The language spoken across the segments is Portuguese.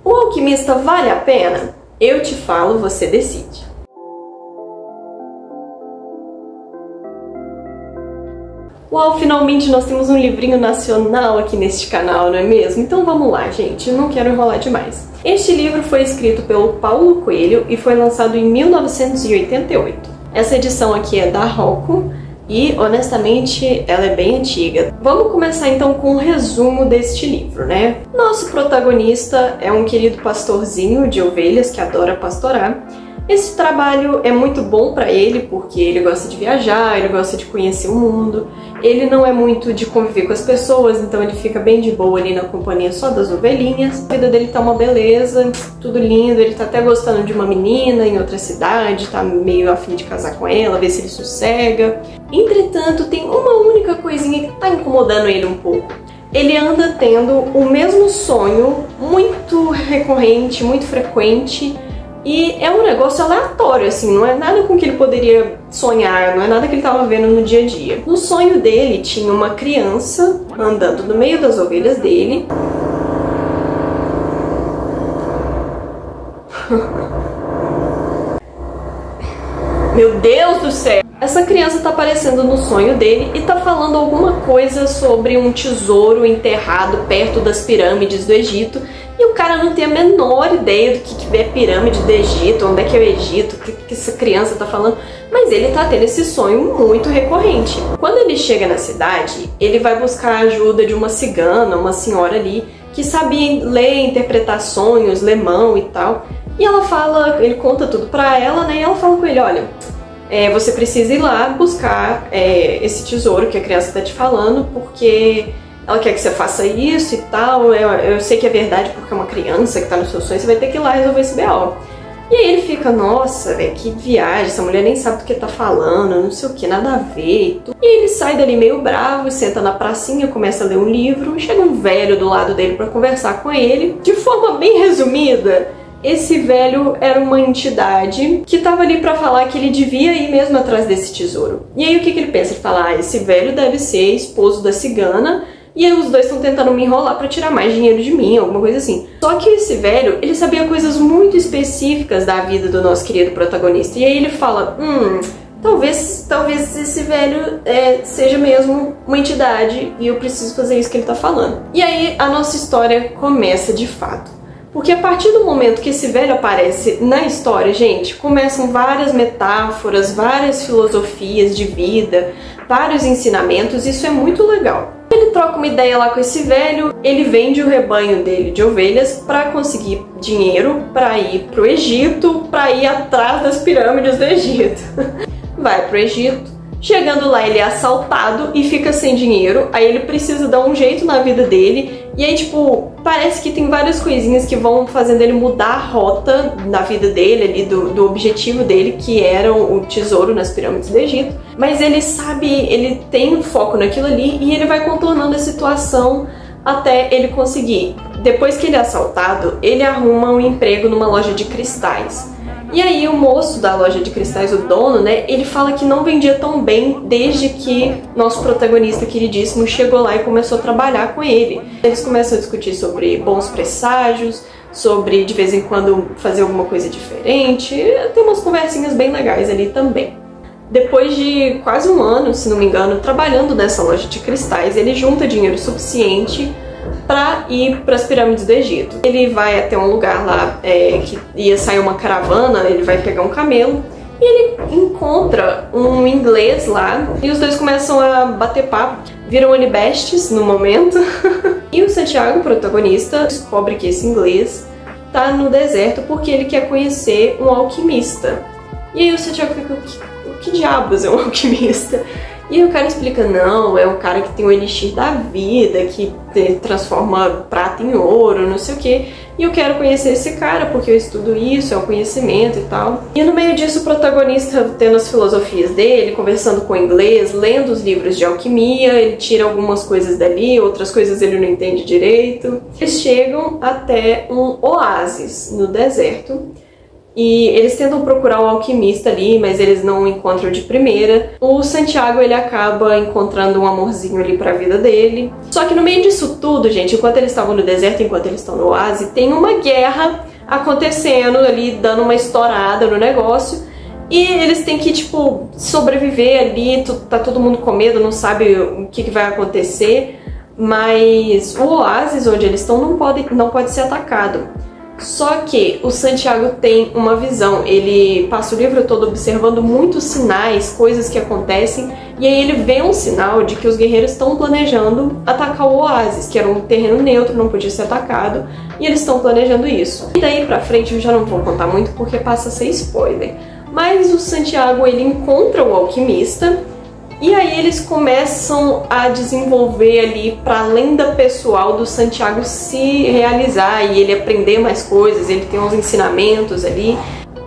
O Alquimista vale a pena? Eu te falo, você decide. Uau, finalmente nós temos um livrinho nacional aqui neste canal, não é mesmo? Então vamos lá, gente, eu não quero enrolar demais. Este livro foi escrito pelo Paulo Coelho e foi lançado em 1988. Essa edição aqui é da Rocco e, honestamente, ela é bem antiga. Vamos começar então com um resumo deste livro, né? Nosso protagonista é um querido pastorzinho de ovelhas que adora pastorar. Esse trabalho é muito bom para ele porque ele gosta de viajar, ele gosta de conhecer o mundo, ele não é muito de conviver com as pessoas, então ele fica bem de boa ali na companhia só das ovelhinhas. A vida dele tá uma beleza, tudo lindo, ele tá até gostando de uma menina em outra cidade, tá meio a fim de casar com ela, ver se ele sossega. Entretanto, tem uma única coisinha que tá incomodando ele um pouco. Ele anda tendo o mesmo sonho muito recorrente, muito frequente, e é um negócio aleatório, assim, não é nada com que ele poderia sonhar, não é nada que ele estava vendo no dia a dia. No sonho dele tinha uma criança andando no meio das ovelhas dele. Meu Deus do céu! Essa criança tá aparecendo no sonho dele e tá falando alguma coisa sobre um tesouro enterrado perto das pirâmides do Egito. E o cara não tem a menor ideia do que é pirâmide do Egito, onde é que é o Egito, o que essa criança tá falando. Mas ele tá tendo esse sonho muito recorrente. Quando ele chega na cidade, ele vai buscar a ajuda de uma cigana, uma senhora ali, que sabia ler, interpretar sonhos, ler mão e tal. E ela fala, ele conta tudo pra ela, né? E ela fala com ele, olha, você precisa ir lá buscar esse tesouro que a criança tá te falando, porque ela quer que você faça isso e tal. Eu sei que é verdade porque é uma criança que tá no seu sonho, você vai ter que ir lá resolver esse B.O. E aí ele fica, nossa, velho, que viagem, essa mulher nem sabe do que tá falando, não sei o que, nada a ver e tudo. E ele sai dali meio bravo, senta na pracinha, começa a ler um livro, chega um velho do lado dele pra conversar com ele. De forma bem resumida, esse velho era uma entidade que tava ali pra falar que ele devia ir mesmo atrás desse tesouro. E aí o que ele pensa? Ele fala, esse velho deve ser esposo da cigana, e aí os dois estão tentando me enrolar pra tirar mais dinheiro de mim, alguma coisa assim. Só que esse velho, ele sabia coisas muito específicas da vida do nosso querido protagonista. E aí ele fala, talvez esse velho seja mesmo uma entidade e eu preciso fazer isso que ele tá falando. E aí a nossa história começa de fato. Porque a partir do momento que esse velho aparece na história, gente, começam várias metáforas, várias filosofias de vida, vários ensinamentos, isso é muito legal. Ele troca uma ideia lá com esse velho, ele vende o rebanho dele de ovelhas para conseguir dinheiro para ir pro Egito, para ir atrás das pirâmides do Egito. Vai pro Egito, chegando lá ele é assaltado e fica sem dinheiro, aí ele precisa dar um jeito na vida dele, e aí tipo, parece que tem várias coisinhas que vão fazendo ele mudar a rota na vida dele, ali do objetivo dele, que era o tesouro nas pirâmides do Egito. Mas ele sabe, ele tem um foco naquilo ali e ele vai contornando a situação até ele conseguir. Depois que ele é assaltado, ele arruma um emprego numa loja de cristais. E aí o moço da loja de cristais, o dono, né, ele fala que não vendia tão bem desde que nosso protagonista queridíssimo chegou lá e começou a trabalhar com ele. Eles começam a discutir sobre bons presságios, sobre de vez em quando fazer alguma coisa diferente, tem umas conversinhas bem legais ali também. Depois de quase um ano, se não me engano, trabalhando nessa loja de cristais, ele junta dinheiro suficiente para ir para as pirâmides do Egito. Ele vai até um lugar lá que ia sair uma caravana, ele vai pegar um camelo e ele encontra um inglês lá e os dois começam a bater papo, viram ali bestes no momento. E o Santiago, o protagonista, descobre que esse inglês tá no deserto porque ele quer conhecer um alquimista. E aí o Santiago fica, que diabos é um alquimista? E aí o cara explica, não, é um cara que tem o elixir da vida, que transforma prata em ouro, não sei o que. E eu quero conhecer esse cara porque eu estudo isso, é o conhecimento e tal. E no meio disso o protagonista tendo as filosofias dele, conversando com o inglês, lendo os livros de alquimia, ele tira algumas coisas dali, outras coisas ele não entende direito. Eles chegam até um oásis no deserto. e eles tentam procurar o alquimista ali, mas eles não encontram de primeira. O Santiago, ele acaba encontrando um amorzinho ali pra vida dele. Só que no meio disso tudo, gente, enquanto eles estavam no deserto, enquanto eles estão no oásis, tem uma guerra acontecendo ali, dando uma estourada no negócio. E eles têm que, tipo, sobreviver ali, tá todo mundo com medo, não sabe o que vai acontecer. Mas o oásis onde eles estão não pode ser atacado. Só que o Santiago tem uma visão, ele passa o livro todo observando muitos sinais, coisas que acontecem, e aí ele vê um sinal de que os guerreiros estão planejando atacar o oásis, que era um terreno neutro, não podia ser atacado, e eles estão planejando isso. E daí pra frente eu já não vou contar muito porque passa a ser spoiler. Mas o Santiago, ele encontra o alquimista, e aí eles começam a desenvolver ali para a lenda pessoal do Santiago se realizar e ele aprender mais coisas, ele tem uns ensinamentos ali.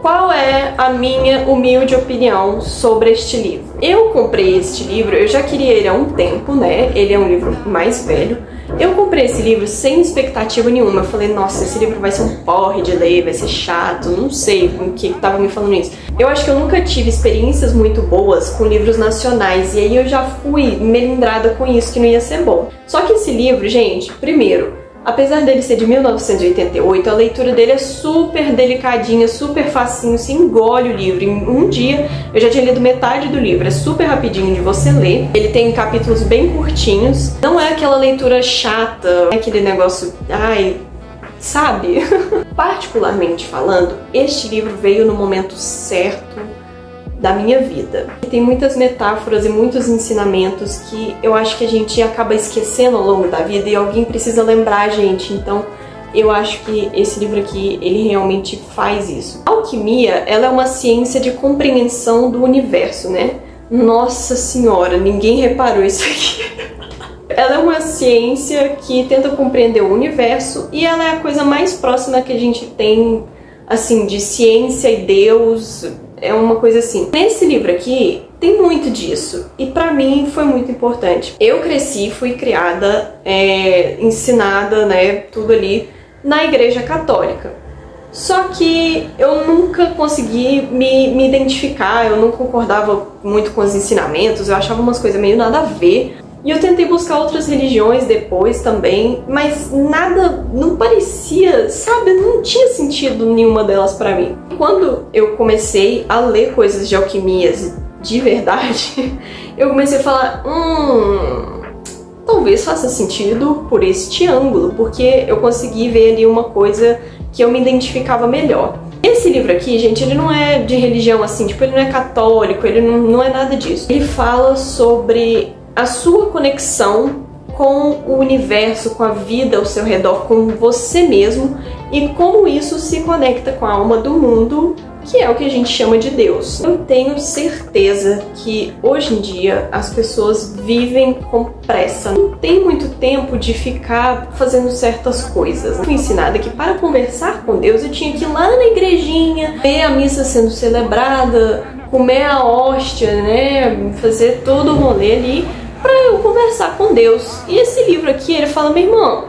Qual é a minha humilde opinião sobre este livro? Eu comprei este livro, eu já queria ele há um tempo, né? Ele é um livro mais velho. Eu comprei esse livro sem expectativa nenhuma. Eu falei, nossa, esse livro vai ser um porre de ler, vai ser chato, não sei o que tava me falando isso. Eu acho que eu nunca tive experiências muito boas com livros nacionais, e aí eu já fui melindrada com isso, que não ia ser bom. Só que esse livro, gente, primeiro, apesar dele ser de 1988, a leitura dele é super delicadinha, super facinho, se engole o livro. Em um dia eu já tinha lido metade do livro, é super rapidinho de você ler. Ele tem capítulos bem curtinhos, não é aquela leitura chata, é aquele negócio, ai, sabe? Particularmente falando, este livro veio no momento certo da minha vida. Tem muitas metáforas e muitos ensinamentos que eu acho que a gente acaba esquecendo ao longo da vida e alguém precisa lembrar a gente, então eu acho que esse livro aqui, ele realmente faz isso. A alquimia, ela é uma ciência de compreensão do universo, né? Nossa senhora, ninguém reparou isso aqui. Ela é uma ciência que tenta compreender o universo e ela é a coisa mais próxima que a gente tem, assim, de ciência e Deus. É uma coisa assim. Nesse livro aqui tem muito disso e pra mim foi muito importante. Eu cresci, fui criada, ensinada, né, tudo ali na Igreja Católica. Só que eu nunca consegui me identificar, eu não concordava muito com os ensinamentos, eu achava umas coisas meio nada a ver. E eu tentei buscar outras religiões depois também, mas nada, não parecia, sabe, não tinha sentido nenhuma delas pra mim. Quando eu comecei a ler coisas de alquimias de verdade, eu comecei a falar, talvez faça sentido por este ângulo, porque eu consegui ver ali uma coisa que eu me identificava melhor. Esse livro aqui, gente, ele não é de religião assim, tipo, ele não é católico, ele não é nada disso. Ele fala sobre a sua conexão com o universo, com a vida ao seu redor, com você mesmo e como isso se conecta com a alma do mundo, que é o que a gente chama de Deus. Eu tenho certeza que hoje em dia as pessoas vivem com pressa, não tem muito tempo de ficar fazendo certas coisas. Eu fui ensinada que para conversar com Deus eu tinha que ir lá na igrejinha, ver a missa sendo celebrada, comer a hóstia, né, fazer todo o rolê ali pra eu conversar com Deus. E esse livro aqui, ele fala, meu irmão,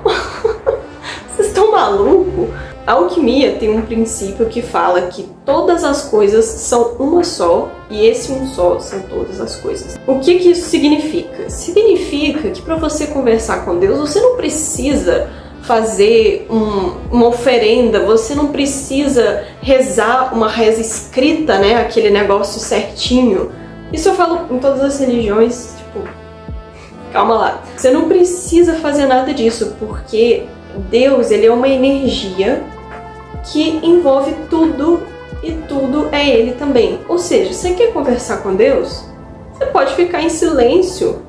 vocês estão malucos? A alquimia tem um princípio que fala que todas as coisas são uma só e esse um só são todas as coisas. O que que isso significa? Significa que para você conversar com Deus, você não precisa fazer uma oferenda, você não precisa rezar uma reza escrita, né, aquele negócio certinho. Isso eu falo em todas as religiões, tipo, calma lá. Você não precisa fazer nada disso, porque Deus, ele é uma energia que envolve tudo e tudo é Ele também. Ou seja, você quer conversar com Deus? Você pode ficar em silêncio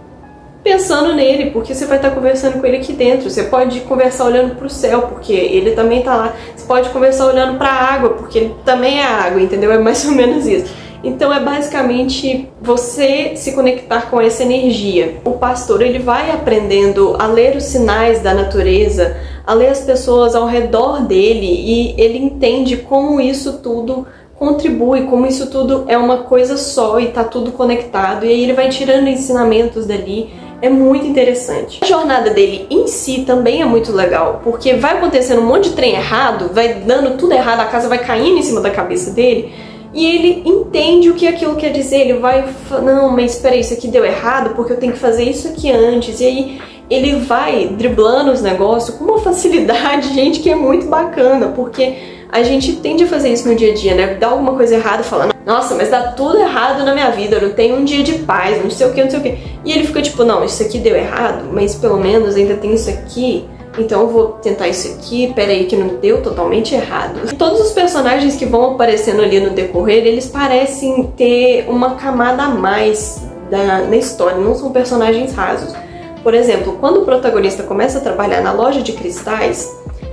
pensando nele, porque você vai estar conversando com ele aqui dentro. Você pode conversar olhando para o céu, porque ele também está lá. Você pode conversar olhando para a água, porque ele também é água, entendeu? É mais ou menos isso. Então é basicamente você se conectar com essa energia. O pastor, ele vai aprendendo a ler os sinais da natureza, a ler as pessoas ao redor dele, e ele entende como isso tudo contribui, como isso tudo é uma coisa só e tá tudo conectado, e aí ele vai tirando ensinamentos dali É muito interessante. A jornada dele em si também é muito legal, porque vai acontecendo um monte de trem errado, vai dando tudo errado, a casa vai caindo em cima da cabeça dele, e ele entende o que aquilo quer dizer. Ele vai, não, mas espera aí, isso aqui deu errado porque eu tenho que fazer isso aqui antes. E aí ele vai driblando os negócios com uma facilidade, gente, que é muito bacana, porque a gente tende a fazer isso no dia a dia, né? Dá alguma coisa errada falando, nossa, mas dá tudo errado na minha vida, eu não tenho um dia de paz, não sei o que, não sei o que. E ele fica tipo, não, isso aqui deu errado, mas pelo menos ainda tem isso aqui, então eu vou tentar isso aqui, peraí que não deu totalmente errado. E todos os personagens que vão aparecendo ali no decorrer, eles parecem ter uma camada a mais na história, não são personagens rasos. Por exemplo, quando o protagonista começa a trabalhar na loja de cristais,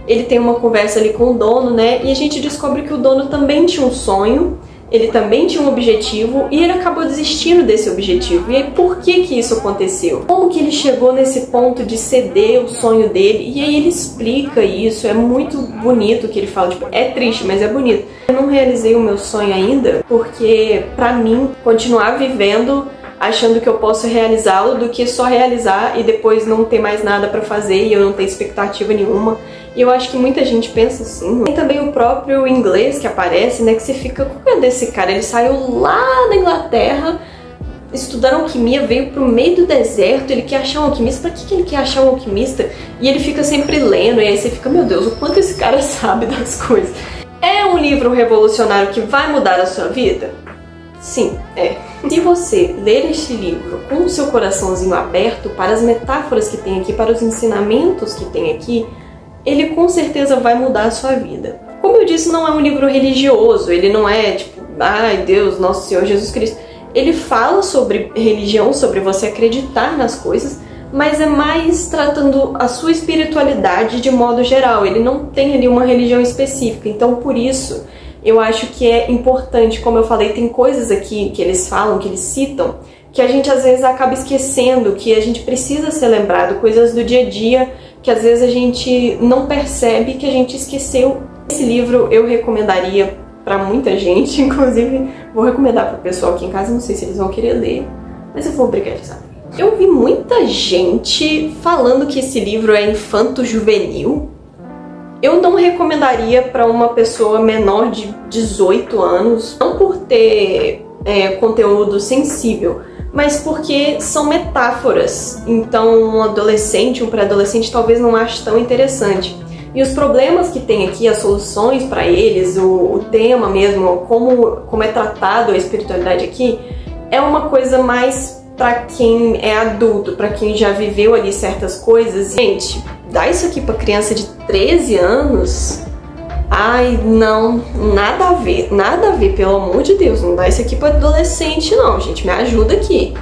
ele tem uma conversa ali com o dono, né? E a gente descobre que o dono também tinha um sonho, ele também tinha um objetivo e ele acabou desistindo desse objetivo. E aí, por que que isso aconteceu? Como que ele chegou nesse ponto de ceder o sonho dele? E aí ele explica isso, é muito bonito o que ele fala, tipo, é triste, mas é bonito. Eu não realizei o meu sonho ainda, porque pra mim, continuar vivendo achando que eu posso realizá-lo do que só realizar e depois não ter mais nada pra fazer e eu não ter expectativa nenhuma. E eu acho que muita gente pensa assim. Tem também o próprio inglês que aparece, né, que você fica, qual é desse cara? Ele saiu lá da Inglaterra, estudando alquimia, veio pro meio do deserto, ele quer achar um alquimista. Pra que ele quer achar um alquimista? E ele fica sempre lendo, e aí você fica, meu Deus, o quanto esse cara sabe das coisas. É um livro revolucionário que vai mudar a sua vida? Sim, é. Se você ler este livro com o seu coraçãozinho aberto para as metáforas que tem aqui, para os ensinamentos que tem aqui, ele com certeza vai mudar a sua vida. Como eu disse, não é um livro religioso, ele não é tipo, ai Deus, Nosso Senhor Jesus Cristo. Ele fala sobre religião, sobre você acreditar nas coisas, mas é mais tratando a sua espiritualidade de modo geral. Ele não tem ali uma religião específica, então por isso eu acho que é importante, como eu falei, tem coisas aqui que eles falam, que eles citam, que a gente às vezes acaba esquecendo, que a gente precisa ser lembrado, coisas do dia a dia, que às vezes a gente não percebe que a gente esqueceu. Esse livro eu recomendaria pra muita gente, inclusive vou recomendar pro pessoal aqui em casa, não sei se eles vão querer ler, mas eu vou obrigarizar. Eu vi muita gente falando que esse livro é infanto-juvenil. Eu não recomendaria para uma pessoa menor de 18 anos, não por ter conteúdo sensível, mas porque são metáforas. Então um adolescente, um pré-adolescente talvez não ache tão interessante. E os problemas que tem aqui, as soluções para eles, o tema mesmo, como é tratado a espiritualidade aqui, é uma coisa mais para quem é adulto, para quem já viveu ali certas coisas. Gente, dá isso aqui para criança de 13 anos? Ai, não, nada a ver, pelo amor de Deus, não dá isso aqui para adolescente não, gente, me ajuda aqui.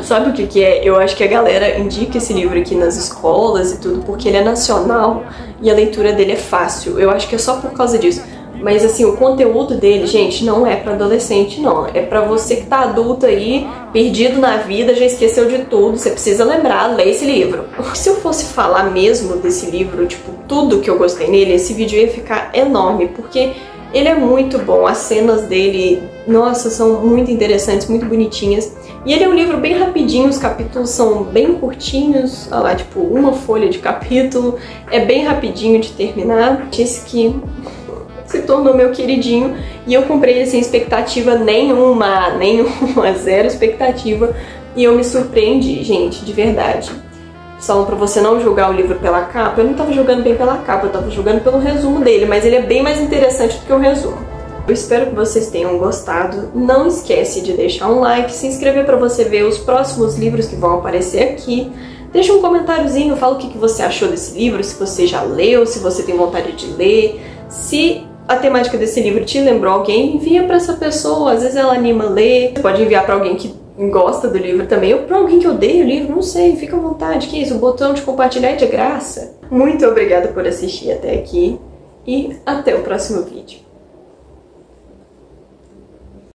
Sabe o que é? Eu acho que a galera indica esse livro aqui nas escolas e tudo porque ele é nacional e a leitura dele é fácil. Eu acho que é só por causa disso. Mas assim, o conteúdo dele, gente, não é pra adolescente, não. É pra você que tá adulto aí, perdido na vida, já esqueceu de tudo. Você precisa lembrar, ler esse livro. Se eu fosse falar mesmo desse livro, tipo, tudo que eu gostei nele, esse vídeo ia ficar enorme, porque ele é muito bom. As cenas dele, nossa, são muito interessantes, muito bonitinhas. E ele é um livro bem rapidinho, os capítulos são bem curtinhos, olha lá, tipo, uma folha de capítulo. É bem rapidinho de terminar. Esse aqui se tornou meu queridinho e eu comprei ele sem expectativa nenhuma, zero expectativa, e eu me surpreendi, gente, de verdade. Só pra você não julgar o livro pela capa, eu não tava julgando bem pela capa, eu tava julgando pelo resumo dele, mas ele é bem mais interessante do que o resumo. Eu espero que vocês tenham gostado. Não esquece de deixar um like, se inscrever pra você ver os próximos livros que vão aparecer aqui. Deixa um comentáriozinho, fala o que você achou desse livro, se você já leu, se você tem vontade de ler. Se a temática desse livro te lembrou alguém, envia pra essa pessoa, às vezes ela anima a ler. Você pode enviar pra alguém que gosta do livro também, ou pra alguém que odeia o livro, não sei, fica à vontade. Que isso, o botão de compartilhar é de graça. Muito obrigada por assistir até aqui e até o próximo vídeo.